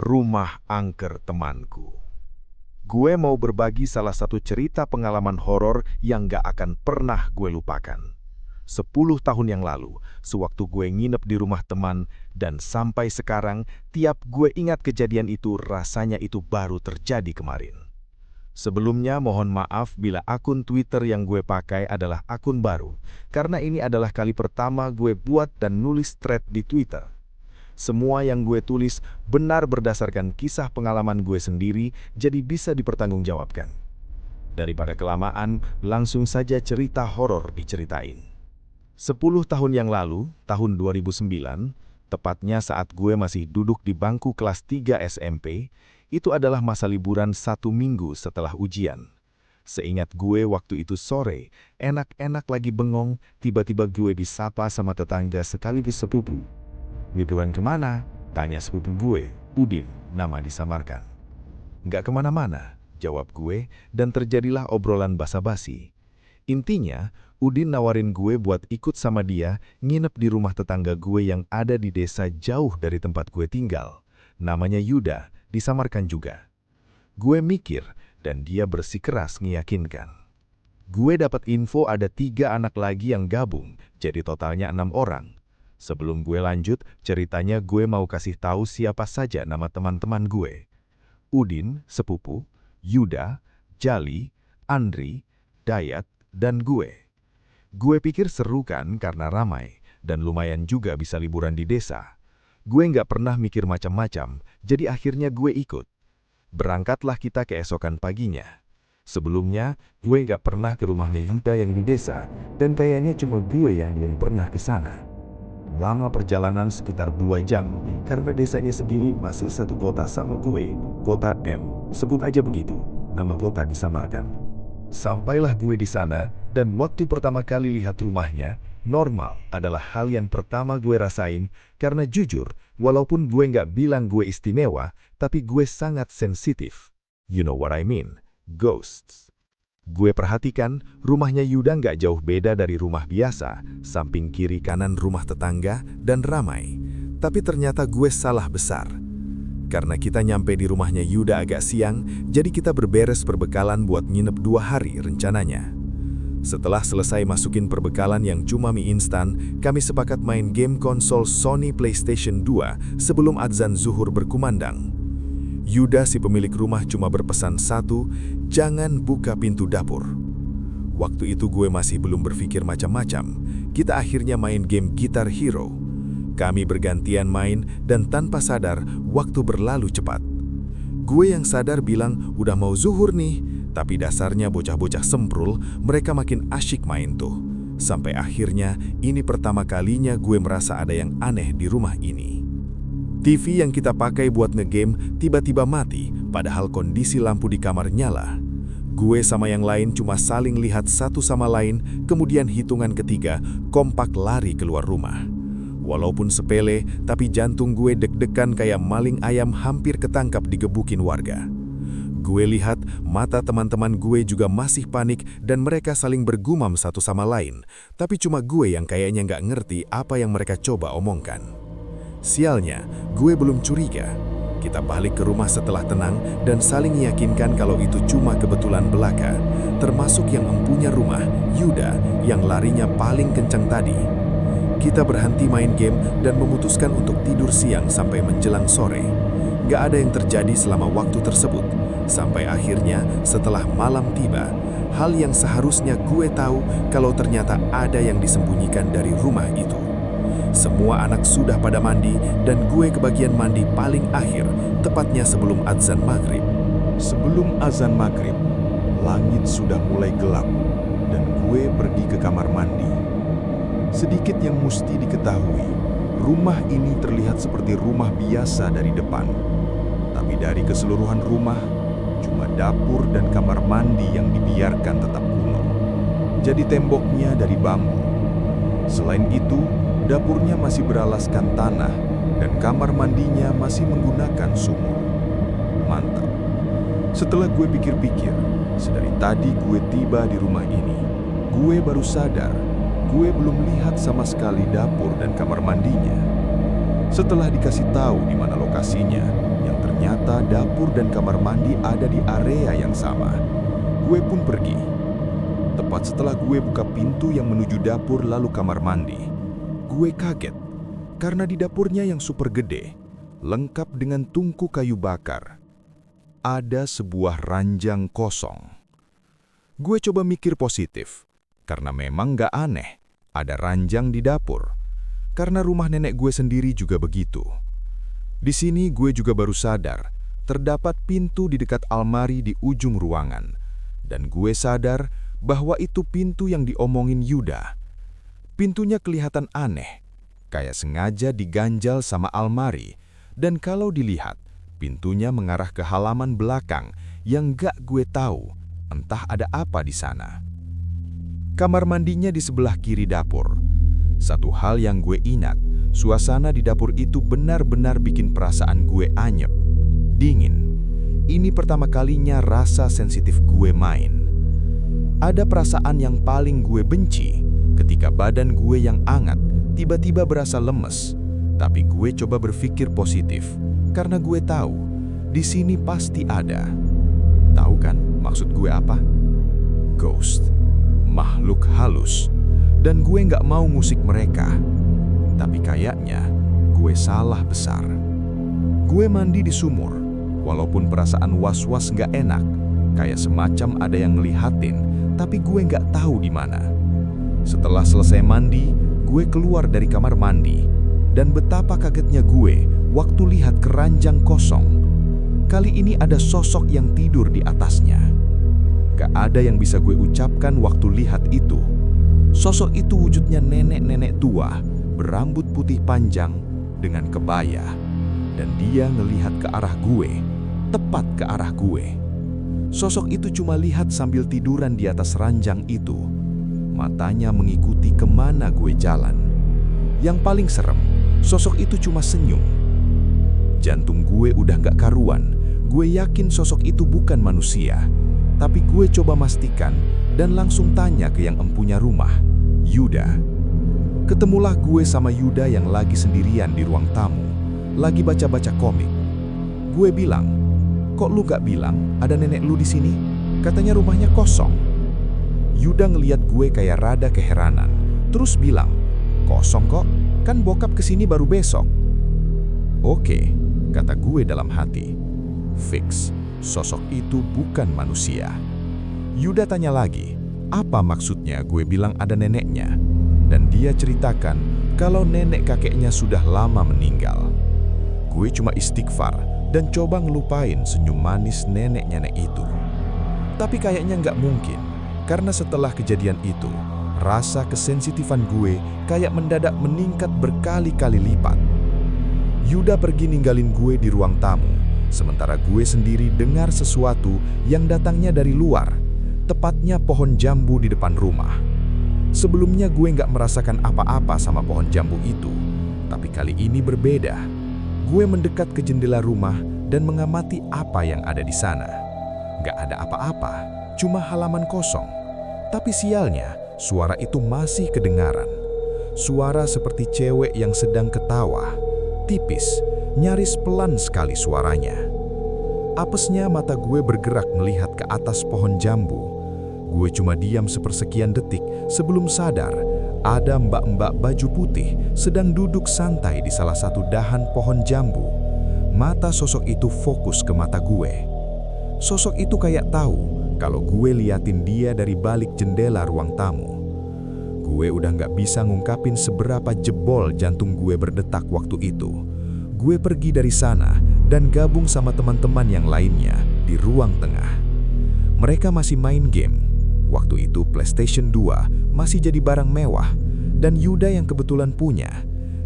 Rumah angker temanku. Gue mau berbagi salah satu cerita pengalaman horor yang gak akan pernah gue lupakan. 10 tahun yang lalu, sewaktu gue nginep di rumah teman, dan sampai sekarang, tiap gue ingat kejadian itu rasanya itu baru terjadi kemarin. Sebelumnya mohon maaf bila akun Twitter yang gue pakai adalah akun baru, karena ini adalah kali pertama gue buat dan nulis thread di Twitter. Semua yang gue tulis benar berdasarkan kisah pengalaman gue sendiri, jadi bisa dipertanggungjawabkan. Daripada kelamaan, langsung saja cerita horor diceritain. 10 tahun yang lalu, tahun 2009, tepatnya saat gue masih duduk di bangku kelas 3 SMP, itu adalah masa liburan 1 minggu setelah ujian. Seingat gue waktu itu sore, enak-enak lagi bengong, tiba-tiba gue disapa sama tetangga sekaligus sepupu. "Liburan kemana?" tanya sepupu gue, Udin, nama disamarkan. "Nggak kemana-mana," jawab gue, dan terjadilah obrolan basa-basi. Intinya, Udin nawarin gue buat ikut sama dia nginep di rumah tetangga gue yang ada di desa jauh dari tempat gue tinggal. Namanya Yuda, disamarkan juga. Gue mikir, dan dia bersikeras ngeyakinkan. Gue dapat info ada 3 anak lagi yang gabung, jadi totalnya 6 orang. Sebelum gue lanjut, ceritanya gue mau kasih tahu siapa saja nama teman-teman gue. Udin, sepupu, Yuda, Jali, Andri, Dayat, dan gue. Gue pikir seru kan karena ramai, dan lumayan juga bisa liburan di desa. Gue nggak pernah mikir macam-macam, jadi akhirnya gue ikut. Berangkatlah kita keesokan paginya. Sebelumnya, gue nggak pernah ke rumahnya Yuda yang di desa, dan kayaknya cuma gue yang pernah ke sana. Lama perjalanan sekitar 2 jam, karena desanya sendiri masih satu kota sama gue, kota M, sebut aja begitu, nama kota disamarkan. Sampailah gue di sana, dan waktu pertama kali lihat rumahnya, normal adalah hal yang pertama gue rasain, karena jujur, walaupun gue nggak bilang gue istimewa, tapi gue sangat sensitif. You know what I mean, ghosts. Gue perhatikan, rumahnya Yuda nggak jauh beda dari rumah biasa, samping kiri kanan rumah tetangga, dan ramai. Tapi ternyata gue salah besar. Karena kita nyampe di rumahnya Yuda agak siang, jadi kita berberes perbekalan buat nginep 2 hari rencananya. Setelah selesai masukin perbekalan yang cuma mie instan, kami sepakat main game konsol Sony PlayStation 2 sebelum adzan zuhur berkumandang. Yuda si pemilik rumah cuma berpesan satu, jangan buka pintu dapur. Waktu itu gue masih belum berpikir macam-macam. Kita akhirnya main game Guitar Hero. Kami bergantian main dan tanpa sadar waktu berlalu cepat. Gue yang sadar bilang udah mau zuhur nih, tapi dasarnya bocah-bocah semprul, mereka makin asyik main tuh. Sampai akhirnya ini pertama kalinya gue merasa ada yang aneh di rumah ini. TV yang kita pakai buat ngegame tiba-tiba mati, padahal kondisi lampu di kamar nyala. Gue sama yang lain cuma saling lihat satu sama lain, kemudian hitungan ketiga, kompak lari keluar rumah. Walaupun sepele, tapi jantung gue deg-degan kayak maling ayam hampir ketangkap digebukin warga. Gue lihat mata teman-teman gue juga masih panik dan mereka saling bergumam satu sama lain, tapi cuma gue yang kayaknya nggak ngerti apa yang mereka coba omongkan. Sialnya, gue belum curiga. Kita balik ke rumah setelah tenang dan saling meyakinkan kalau itu cuma kebetulan belaka, termasuk yang empunya rumah, Yuda, yang larinya paling kencang tadi. Kita berhenti main game dan memutuskan untuk tidur siang sampai menjelang sore. Gak ada yang terjadi selama waktu tersebut, sampai akhirnya setelah malam tiba, hal yang seharusnya gue tahu kalau ternyata ada yang disembunyikan dari rumah itu. Semua anak sudah pada mandi dan gue kebagian mandi paling akhir, tepatnya sebelum azan maghrib. Sebelum azan maghrib, langit sudah mulai gelap dan gue pergi ke kamar mandi. Sedikit yang mesti diketahui, rumah ini terlihat seperti rumah biasa dari depan. Tapi dari keseluruhan rumah, cuma dapur dan kamar mandi yang dibiarkan tetap kuno. Jadi temboknya dari bambu. Selain itu, dapurnya masih beralaskan tanah dan kamar mandinya masih menggunakan sumur. Mantap. Setelah gue pikir-pikir, sedari tadi gue tiba di rumah ini, gue baru sadar gue belum lihat sama sekali dapur dan kamar mandinya. Setelah dikasih tahu di mana lokasinya, yang ternyata ternyata dapur dan kamar mandi ada di area yang sama. Gue pun pergi. Tepat setelah gue buka pintu yang menuju dapur lalu kamar mandi, gue kaget karena di dapurnya yang super gede, lengkap dengan tungku kayu bakar, ada sebuah ranjang kosong. Gue coba mikir positif, karena memang gak aneh ada ranjang di dapur, karena rumah nenek gue sendiri juga begitu. Di sini gue juga baru sadar, terdapat pintu di dekat almari di ujung ruangan, dan gue sadar bahwa itu pintu yang diomongin Yuda. Pintunya kelihatan aneh, kayak sengaja diganjal sama almari, dan kalau dilihat, pintunya mengarah ke halaman belakang yang gak gue tahu, entah ada apa di sana. Kamar mandinya di sebelah kiri dapur. Satu hal yang gue ingat, suasana di dapur itu benar-benar bikin perasaan gue anyep, dingin. Ini pertama kalinya rasa sensitif gue main. Ada perasaan yang paling gue benci ketika badan gue yang hangat tiba-tiba berasa lemes. Tapi gue coba berpikir positif, karena gue tahu di sini pasti ada. Tahu kan maksud gue apa? Ghost, makhluk halus. Dan gue nggak mau ngusik mereka. Tapi kayaknya gue salah besar. Gue mandi di sumur, walaupun perasaan was-was nggak enak, kayak semacam ada yang ngelihatin, tapi gue nggak tahu di mana. Setelah selesai mandi, gue keluar dari kamar mandi, dan betapa kagetnya gue waktu lihat keranjang kosong. Kali ini ada sosok yang tidur di atasnya. Gak ada yang bisa gue ucapkan waktu lihat itu. Sosok itu wujudnya nenek-nenek tua, berambut putih panjang dengan kebaya. Dan dia ngelihat ke arah gue, tepat ke arah gue. Sosok itu cuma lihat sambil tiduran di atas ranjang itu. Matanya mengikuti kemana gue jalan. Yang paling serem, sosok itu cuma senyum. Jantung gue udah gak karuan. Gue yakin sosok itu bukan manusia. Tapi gue coba pastikan dan langsung tanya ke yang empunya rumah, Yuda. Ketemulah gue sama Yuda yang lagi sendirian di ruang tamu, lagi baca-baca komik. Gue bilang, kok lu gak bilang ada nenek lu di sini? Katanya rumahnya kosong. Yuda ngeliat gue kayak rada keheranan, terus bilang, kosong kok, kan bokap kesini baru besok. Oke, kata gue dalam hati. Fix, sosok itu bukan manusia. Yuda tanya lagi, apa maksudnya gue bilang ada neneknya? Dan dia ceritakan kalau nenek kakeknya sudah lama meninggal. Gue cuma istighfar dan coba ngelupain senyum manis nenek-nenek itu. Tapi kayaknya nggak mungkin, karena setelah kejadian itu, rasa kesensitifan gue kayak mendadak meningkat berkali-kali lipat. Yuda pergi ninggalin gue di ruang tamu, sementara gue sendiri dengar sesuatu yang datangnya dari luar, tepatnya pohon jambu di depan rumah. Sebelumnya gue nggak merasakan apa-apa sama pohon jambu itu, tapi kali ini berbeda. Gue mendekat ke jendela rumah dan mengamati apa yang ada di sana. Nggak ada apa-apa, cuma halaman kosong. Tapi sialnya, suara itu masih kedengaran. Suara seperti cewek yang sedang ketawa, tipis, nyaris pelan sekali suaranya. Apesnya mata gue bergerak melihat ke atas pohon jambu. Gue cuma diam sepersekian detik sebelum sadar ada mbak-mbak baju putih sedang duduk santai di salah satu dahan pohon jambu. Mata sosok itu fokus ke mata gue. Sosok itu kayak tahu kalau gue liatin dia dari balik jendela ruang tamu. Gue udah gak bisa ngungkapin seberapa jebol jantung gue berdetak waktu itu. Gue pergi dari sana dan gabung sama teman-teman yang lainnya di ruang tengah. Mereka masih main game. Waktu itu PlayStation 2 masih jadi barang mewah dan Yuda yang kebetulan punya.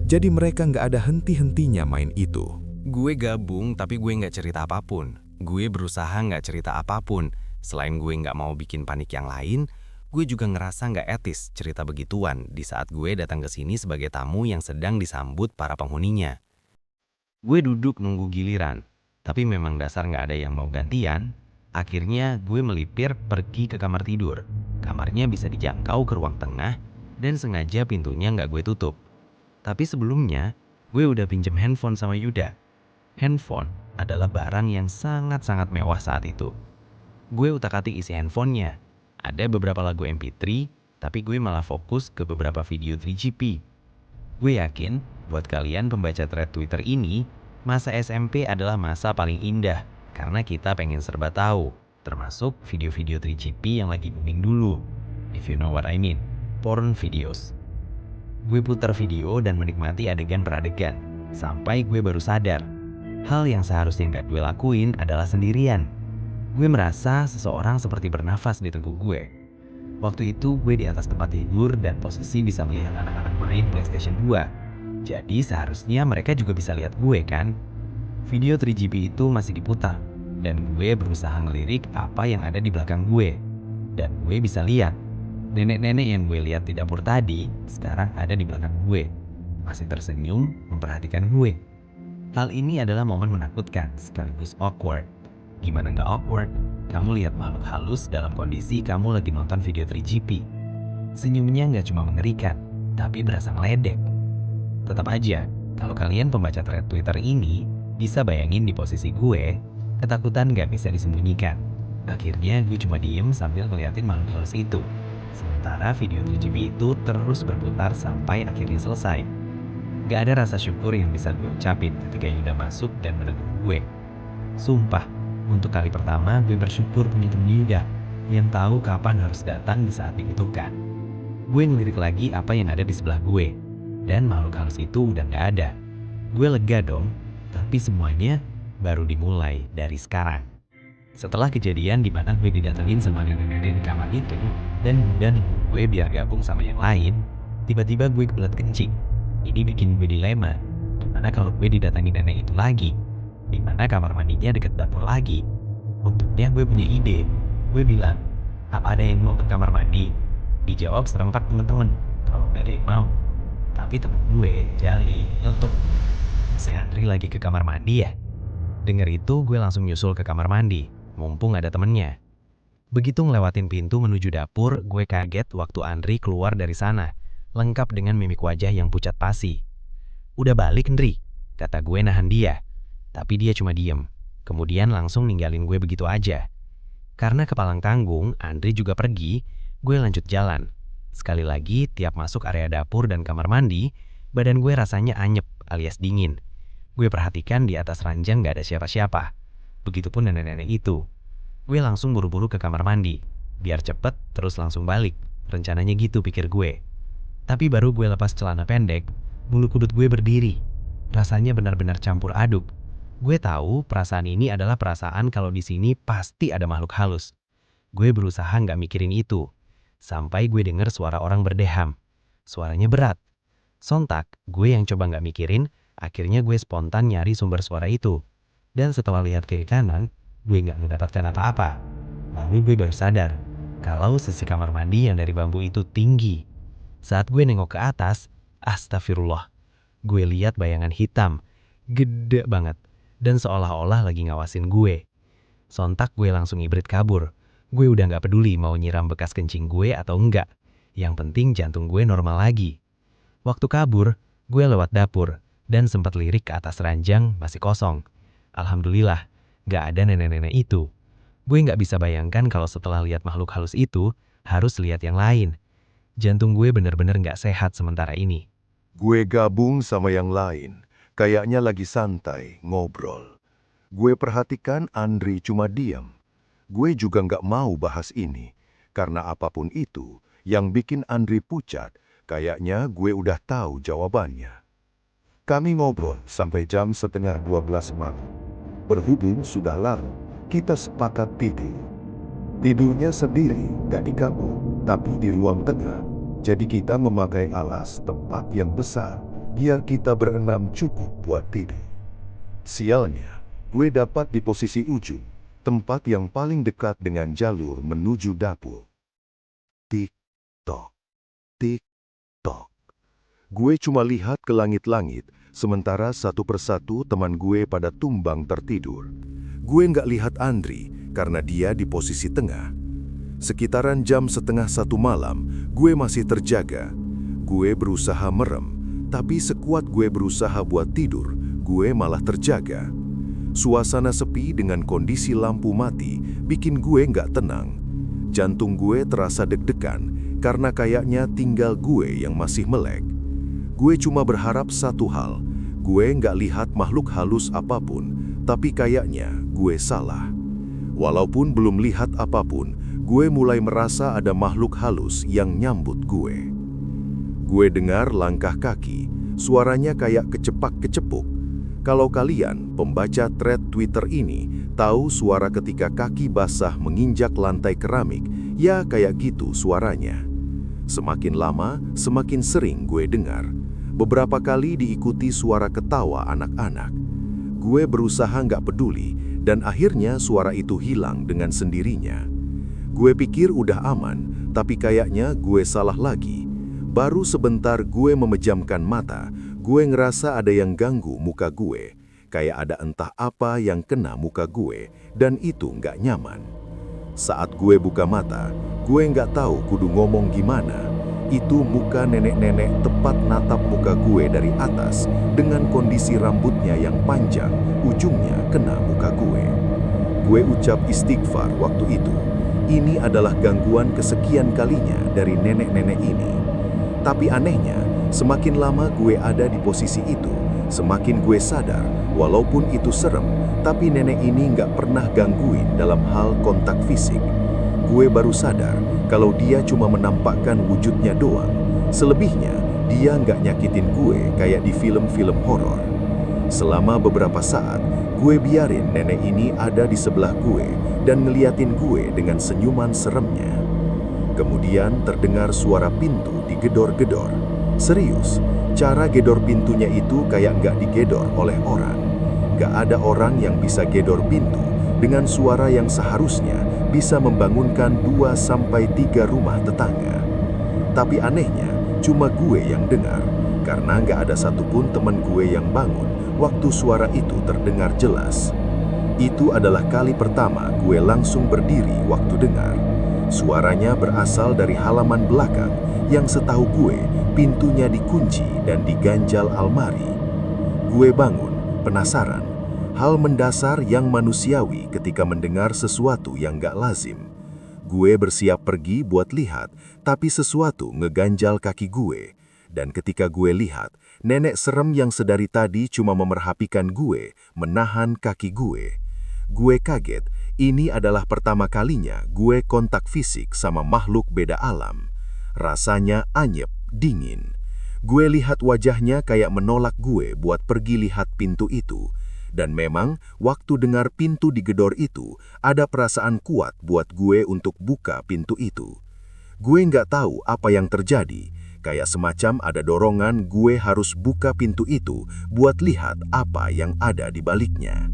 Jadi mereka nggak ada henti-hentinya main itu. Gue gabung tapi gue nggak cerita apapun. Gue berusaha nggak cerita apapun. Selain gue nggak mau bikin panik yang lain, gue juga ngerasa nggak etis cerita begituan di saat gue datang ke sini sebagai tamu yang sedang disambut para penghuninya. Gue duduk nunggu giliran, tapi memang dasar nggak ada yang mau gantian. Akhirnya gue melipir pergi ke kamar tidur. Kamarnya bisa dijangkau ke ruang tengah dan sengaja pintunya nggak gue tutup. Tapi sebelumnya, gue udah pinjem handphone sama Yuda. Handphone adalah barang yang sangat-sangat mewah saat itu. Gue utak-atik isi handphonenya. Ada beberapa lagu MP3, tapi gue malah fokus ke beberapa video 3GP. Gue yakin, buat kalian pembaca thread Twitter ini, masa SMP adalah masa paling indah, karena kita pengen serba tahu, termasuk video-video 3GP yang lagi booming dulu. If you know what I mean, porn videos. Gue putar video dan menikmati adegan per adegan, sampai gue baru sadar. Hal yang seharusnya gak gue lakuin adalah sendirian. Gue merasa seseorang seperti bernafas di tengkuk gue. Waktu itu gue di atas tempat tidur dan posisi bisa melihat anak-anak main PlayStation 2. Jadi seharusnya mereka juga bisa lihat gue kan? Video 3GP itu masih diputar, dan gue berusaha ngelirik apa yang ada di belakang gue. Dan gue bisa lihat, nenek-nenek yang gue lihat di dapur tadi sekarang ada di belakang gue. Masih tersenyum memperhatikan gue. Hal ini adalah momen menakutkan sekaligus awkward. Gimana nggak awkward? Kamu lihat makhluk halus dalam kondisi kamu lagi nonton video 3GP. Senyumnya nggak cuma mengerikan, tapi berasa meledek. Tetap aja, kalau kalian pembaca thread Twitter ini bisa bayangin di posisi gue, ketakutan nggak bisa disembunyikan. Akhirnya gue cuma diem sambil ngeliatin makhluk halus itu. Sementara video 3GP itu terus berputar sampai akhirnya selesai. Gak ada rasa syukur yang bisa gue ucapin ketika Yuda masuk dan menegur gue. Sumpah, untuk kali pertama gue bersyukur punya temen Yuda yang tahu kapan harus datang di saat dibutuhkan. Gue ngelirik lagi apa yang ada di sebelah gue, dan makhluk halus itu udah gak ada. Gue lega dong, tapi semuanya baru dimulai dari sekarang. Setelah kejadian di mana gue didatengin sama nenek-nenek di kamar itu, dan gue biar gabung sama yang lain, tiba-tiba gue kebelet kencing. Ini bikin gue dilema, gimana kalau gue didatangi nenek itu lagi? Dimana kamar mandinya deket dapur lagi. Untungnya gue punya ide. Gue bilang, apa ada yang mau ke kamar mandi? Dijawab serempak temen-temen, kalau gak ada yang mau. Tapi temen gue jali untuk si Andri lagi ke kamar mandi ya. Dengar itu gue langsung nyusul ke kamar mandi, mumpung ada temennya. Begitu ngelewatin pintu menuju dapur, gue kaget waktu Andri keluar dari sana, lengkap dengan mimik wajah yang pucat pasi. Udah balik Andri, kata gue nahan dia. Tapi dia cuma diem, kemudian langsung ninggalin gue begitu aja. Karena kepalang tanggung, Andri juga pergi, gue lanjut jalan. Sekali lagi, tiap masuk area dapur dan kamar mandi, badan gue rasanya anyep alias dingin. Gue perhatikan di atas ranjang gak ada siapa-siapa. Begitupun nenek-nenek itu. Gue langsung buru-buru ke kamar mandi, biar cepet terus langsung balik. Rencananya gitu pikir gue. Tapi baru gue lepas celana pendek, bulu kudut gue berdiri. Rasanya benar-benar campur aduk. Gue tahu perasaan ini adalah perasaan kalau di sini pasti ada makhluk halus. Gue berusaha nggak mikirin itu, sampai gue denger suara orang berdeham. Suaranya berat. Sontak, gue yang coba nggak mikirin, akhirnya gue spontan nyari sumber suara itu. Dan setelah lihat ke kanan, gue nggak mendapatkan apa-apa. Lalu gue baru sadar, kalau sisi kamar mandi yang dari bambu itu tinggi. Saat gue nengok ke atas, astagfirullah, gue lihat bayangan hitam, gede banget. Dan seolah-olah lagi ngawasin gue. Sontak gue langsung ibrit kabur. Gue udah gak peduli mau nyiram bekas kencing gue atau enggak. Yang penting jantung gue normal lagi. Waktu kabur, gue lewat dapur dan sempat lirik ke atas ranjang masih kosong. Alhamdulillah, gak ada nenek-nenek itu. Gue gak bisa bayangkan kalau setelah lihat makhluk halus itu, harus lihat yang lain. Jantung gue bener-bener gak sehat sementara ini. Gue gabung sama yang lain. Kayaknya lagi santai, ngobrol. Gue perhatikan Andri cuma diam. Gue juga nggak mau bahas ini. Karena apapun itu, yang bikin Andri pucat, kayaknya gue udah tahu jawabannya. Kami ngobrol sampai jam 11:30 malam. Berhubung sudah larut, kita sepakat tidur. Tidurnya sendiri, nggak di kampung, tapi di ruang tengah. Jadi kita memakai alas tempat yang besar. Biar kita berenam cukup buat tidur. Sialnya, gue dapat di posisi ujung, tempat yang paling dekat dengan jalur menuju dapur. Tik-tok, tik-tok. Gue cuma lihat ke langit-langit, sementara satu persatu teman gue pada tumbang tertidur. Gue nggak lihat Andri, karena dia di posisi tengah. Sekitaran jam 12:30 malam, gue masih terjaga. Gue berusaha merem. Tapi sekuat gue berusaha buat tidur, gue malah terjaga. Suasana sepi dengan kondisi lampu mati bikin gue nggak tenang. Jantung gue terasa deg-degan karena kayaknya tinggal gue yang masih melek. Gue cuma berharap satu hal, gue nggak lihat makhluk halus apapun, tapi kayaknya gue salah. Walaupun belum lihat apapun, gue mulai merasa ada makhluk halus yang nyambut gue. Gue dengar langkah kaki, suaranya kayak kecepak-kecepuk. Kalau kalian, pembaca thread Twitter ini, tahu suara ketika kaki basah menginjak lantai keramik, ya kayak gitu suaranya. Semakin lama, semakin sering gue dengar. Beberapa kali diikuti suara ketawa anak-anak. Gue berusaha nggak peduli, dan akhirnya suara itu hilang dengan sendirinya. Gue pikir udah aman, tapi kayaknya gue salah lagi. Baru sebentar gue memejamkan mata, gue ngerasa ada yang ganggu muka gue. Kayak ada entah apa yang kena muka gue, dan itu nggak nyaman. Saat gue buka mata, gue nggak tahu kudu ngomong gimana. Itu muka nenek-nenek tepat natap muka gue dari atas, dengan kondisi rambutnya yang panjang, ujungnya kena muka gue. Gue ucap istighfar waktu itu. Ini adalah gangguan kesekian kalinya dari nenek-nenek ini. Tapi anehnya, semakin lama gue ada di posisi itu, semakin gue sadar, walaupun itu serem, tapi nenek ini nggak pernah gangguin dalam hal kontak fisik. Gue baru sadar kalau dia cuma menampakkan wujudnya doang. Selebihnya, dia nggak nyakitin gue kayak di film-film horor. Selama beberapa saat, gue biarin nenek ini ada di sebelah gue dan ngeliatin gue dengan senyuman seremnya. Kemudian terdengar suara pintu digedor-gedor. Serius, cara gedor pintunya itu kayak nggak digedor oleh orang. Nggak ada orang yang bisa gedor pintu dengan suara yang seharusnya bisa membangunkan 2-3 rumah tetangga. Tapi anehnya, cuma gue yang dengar, karena nggak ada satupun teman gue yang bangun waktu suara itu terdengar jelas. Itu adalah kali pertama gue langsung berdiri waktu dengar. Suaranya berasal dari halaman belakang yang setahu gue pintunya dikunci dan diganjal almari. Gue bangun, penasaran. Hal mendasar yang manusiawi ketika mendengar sesuatu yang gak lazim. Gue bersiap pergi buat lihat, tapi sesuatu ngeganjal kaki gue. Dan ketika gue lihat, nenek serem yang sedari tadi cuma memerhatikan gue, menahan kaki gue. Gue kaget, ini adalah pertama kalinya gue kontak fisik sama makhluk beda alam. Rasanya anyep, dingin. Gue lihat wajahnya kayak menolak gue buat pergi lihat pintu itu. Dan memang, waktu dengar pintu digedor itu, ada perasaan kuat buat gue untuk buka pintu itu. Gue nggak tahu apa yang terjadi, kayak semacam ada dorongan gue harus buka pintu itu buat lihat apa yang ada di baliknya.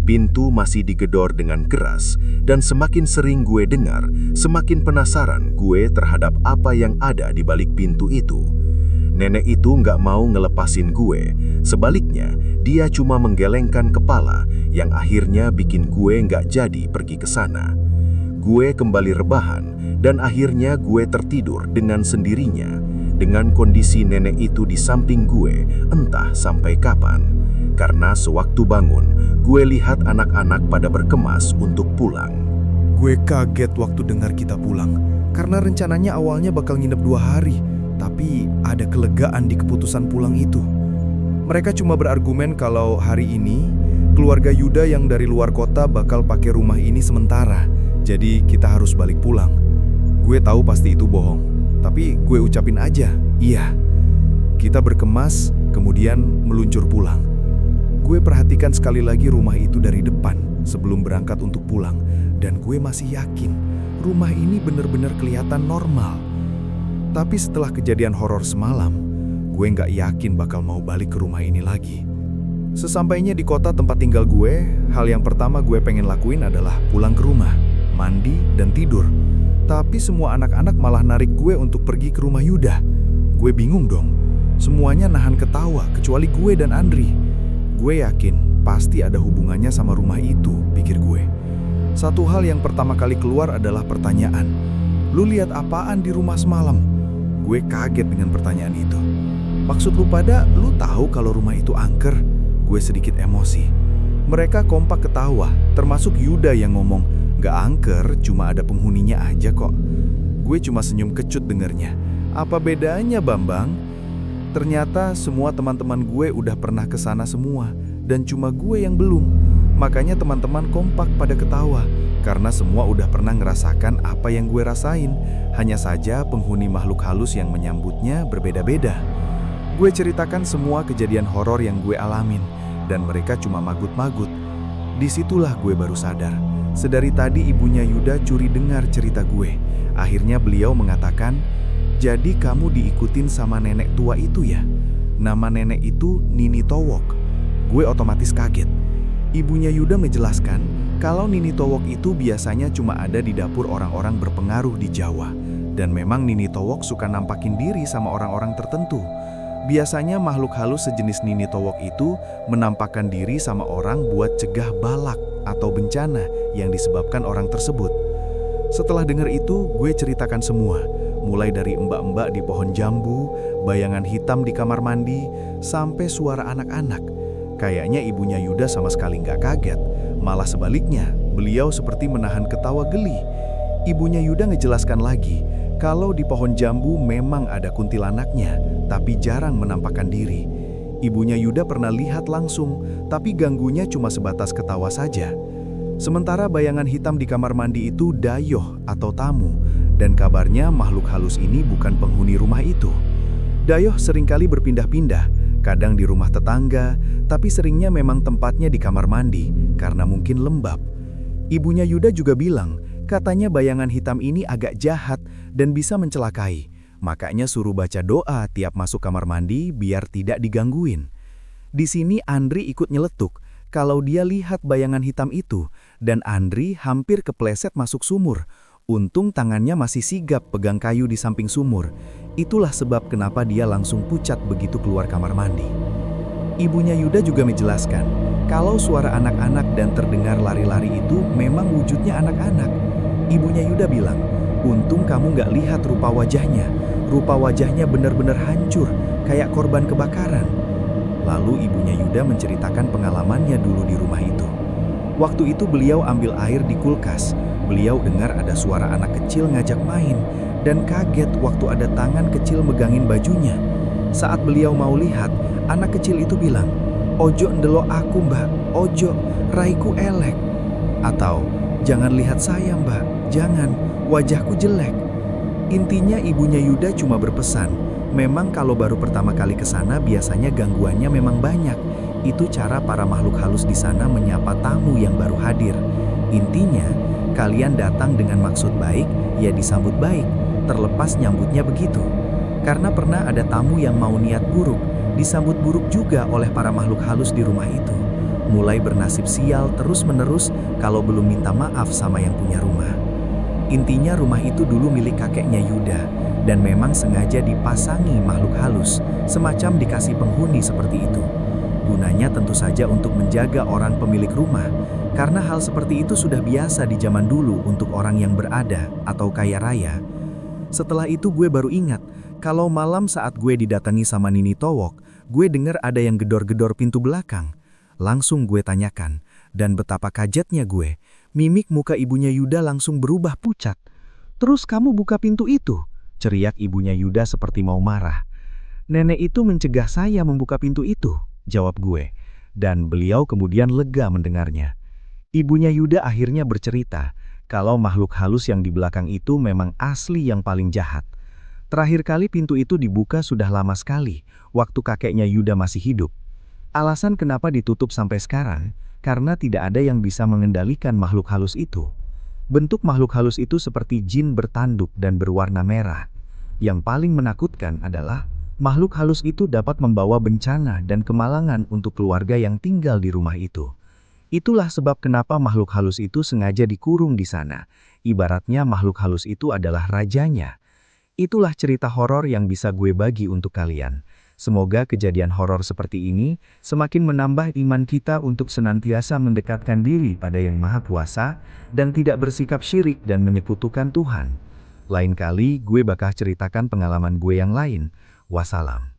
Pintu masih digedor dengan keras, dan semakin sering gue dengar, semakin penasaran gue terhadap apa yang ada di balik pintu itu. Nenek itu nggak mau ngelepasin gue, sebaliknya dia cuma menggelengkan kepala yang akhirnya bikin gue nggak jadi pergi ke sana. Gue kembali rebahan dan akhirnya gue tertidur dengan sendirinya, dengan kondisi nenek itu di samping gue entah sampai kapan. Karena sewaktu bangun, gue lihat anak-anak pada berkemas untuk pulang. Gue kaget waktu dengar kita pulang, karena rencananya awalnya bakal nginep 2 hari. Tapi ada kelegaan di keputusan pulang itu. Mereka cuma berargumen kalau hari ini keluarga Yuda yang dari luar kota bakal pakai rumah ini sementara. Jadi kita harus balik pulang. Gue tahu pasti itu bohong, tapi gue ucapin aja, iya. Kita berkemas, kemudian meluncur pulang. Gue perhatikan sekali lagi rumah itu dari depan sebelum berangkat untuk pulang. Dan gue masih yakin rumah ini benar-benar kelihatan normal. Tapi setelah kejadian horor semalam, gue nggak yakin bakal mau balik ke rumah ini lagi. Sesampainya di kota tempat tinggal gue, hal yang pertama gue pengen lakuin adalah pulang ke rumah, mandi, dan tidur. Tapi semua anak-anak malah narik gue untuk pergi ke rumah Yuda. Gue bingung dong. Semuanya nahan ketawa, kecuali gue dan Andri. Gue yakin pasti ada hubungannya sama rumah itu, pikir gue. Satu hal yang pertama kali keluar adalah pertanyaan. Lu lihat apaan di rumah semalam? Gue kaget dengan pertanyaan itu. Maksud lu pada, lu tahu kalau rumah itu angker? Gue sedikit emosi. Mereka kompak ketawa, termasuk Yuda yang ngomong, "Gak angker, cuma ada penghuninya aja kok." Gue cuma senyum kecut dengernya. Apa bedanya, Bambang? Ternyata semua teman-teman gue udah pernah ke sana semua, dan cuma gue yang belum. Makanya teman-teman kompak pada ketawa, karena semua udah pernah ngerasakan apa yang gue rasain. Hanya saja penghuni makhluk halus yang menyambutnya berbeda-beda. Gue ceritakan semua kejadian horor yang gue alamin, dan mereka cuma magut-magut. Disitulah gue baru sadar, sedari tadi ibunya Yuda curi dengar cerita gue. Akhirnya beliau mengatakan, "Jadi kamu diikutin sama nenek tua itu ya? Nama nenek itu Nini Towok." Gue otomatis kaget. Ibunya Yuda menjelaskan kalau Nini Towok itu biasanya cuma ada di dapur orang-orang berpengaruh di Jawa. Dan memang Nini Towok suka nampakin diri sama orang-orang tertentu. Biasanya makhluk halus sejenis Nini Towok itu menampakkan diri sama orang buat cegah balak atau bencana yang disebabkan orang tersebut. Setelah dengar itu, gue ceritakan semua. Mulai dari mbak-mbak di pohon jambu, bayangan hitam di kamar mandi, sampai suara anak-anak. Kayaknya ibunya Yuda sama sekali nggak kaget. Malah sebaliknya, beliau seperti menahan ketawa geli. Ibunya Yuda ngejelaskan lagi, kalau di pohon jambu memang ada kuntilanaknya, tapi jarang menampakkan diri. Ibunya Yuda pernah lihat langsung, tapi ganggunya cuma sebatas ketawa saja. Sementara bayangan hitam di kamar mandi itu dayoh atau tamu, dan kabarnya makhluk halus ini bukan penghuni rumah itu. Dayoh seringkali berpindah-pindah, kadang di rumah tetangga, tapi seringnya memang tempatnya di kamar mandi, karena mungkin lembab. Ibunya Yuda juga bilang, katanya bayangan hitam ini agak jahat dan bisa mencelakai. Makanya suruh baca doa tiap masuk kamar mandi biar tidak digangguin. Di sini Andri ikut nyeletuk kalau dia lihat bayangan hitam itu, dan Andri hampir kepleset masuk sumur. Untung tangannya masih sigap pegang kayu di samping sumur. Itulah sebab kenapa dia langsung pucat begitu keluar kamar mandi. Ibunya Yuda juga menjelaskan kalau suara anak-anak dan terdengar lari-lari itu memang wujudnya anak-anak. Ibunya Yuda bilang, "Untung kamu nggak lihat rupa wajahnya. Rupa wajahnya benar-benar hancur, kayak korban kebakaran." Lalu ibunya Yuda menceritakan pengalamannya dulu di rumah itu. Waktu itu beliau ambil air di kulkas. Beliau dengar ada suara anak kecil ngajak main, dan kaget waktu ada tangan kecil megangin bajunya. Saat beliau mau lihat, anak kecil itu bilang, "Ojo ndelok aku mbak, ojo, raiku elek." Atau, "Jangan lihat saya mbak, jangan, wajahku jelek." Intinya ibunya Yuda cuma berpesan, memang kalau baru pertama kali ke sana biasanya gangguannya memang banyak. Itu cara para makhluk halus di sana menyapa tamu yang baru hadir. Intinya, kalian datang dengan maksud baik, ya disambut baik, terlepas nyambutnya begitu. Karena pernah ada tamu yang mau niat buruk, disambut buruk juga oleh para makhluk halus di rumah itu. Mulai bernasib sial terus-menerus kalau belum minta maaf sama yang punya rumah. Intinya rumah itu dulu milik kakeknya Yuda, dan memang sengaja dipasangi makhluk halus, semacam dikasih penghuni seperti itu. Gunanya tentu saja untuk menjaga orang pemilik rumah, karena hal seperti itu sudah biasa di zaman dulu untuk orang yang berada atau kaya raya. Setelah itu gue baru ingat, kalau malam saat gue didatangi sama Nini Towok, gue dengar ada yang gedor-gedor pintu belakang. Langsung gue tanyakan, dan betapa kagetnya gue, mimik muka ibunya Yuda langsung berubah pucat. "Terus kamu buka pintu itu?" ceriak ibunya Yuda seperti mau marah. "Nenek itu mencegah saya membuka pintu itu," jawab gue, dan beliau kemudian lega mendengarnya. Ibunya Yuda akhirnya bercerita kalau makhluk halus yang di belakang itu memang asli yang paling jahat. Terakhir kali pintu itu dibuka sudah lama sekali, waktu kakeknya Yuda masih hidup. Alasan kenapa ditutup sampai sekarang, karena tidak ada yang bisa mengendalikan makhluk halus itu. Bentuk makhluk halus itu seperti jin bertanduk dan berwarna merah. Yang paling menakutkan adalah, makhluk halus itu dapat membawa bencana dan kemalangan untuk keluarga yang tinggal di rumah itu. Itulah sebab kenapa makhluk halus itu sengaja dikurung di sana. Ibaratnya makhluk halus itu adalah rajanya. Itulah cerita horor yang bisa gue bagi untuk kalian. Semoga kejadian horor seperti ini semakin menambah iman kita untuk senantiasa mendekatkan diri pada Yang Maha Kuasa dan tidak bersikap syirik dan menyekutukan Tuhan. Lain kali gue bakal ceritakan pengalaman gue yang lain. Wassalam.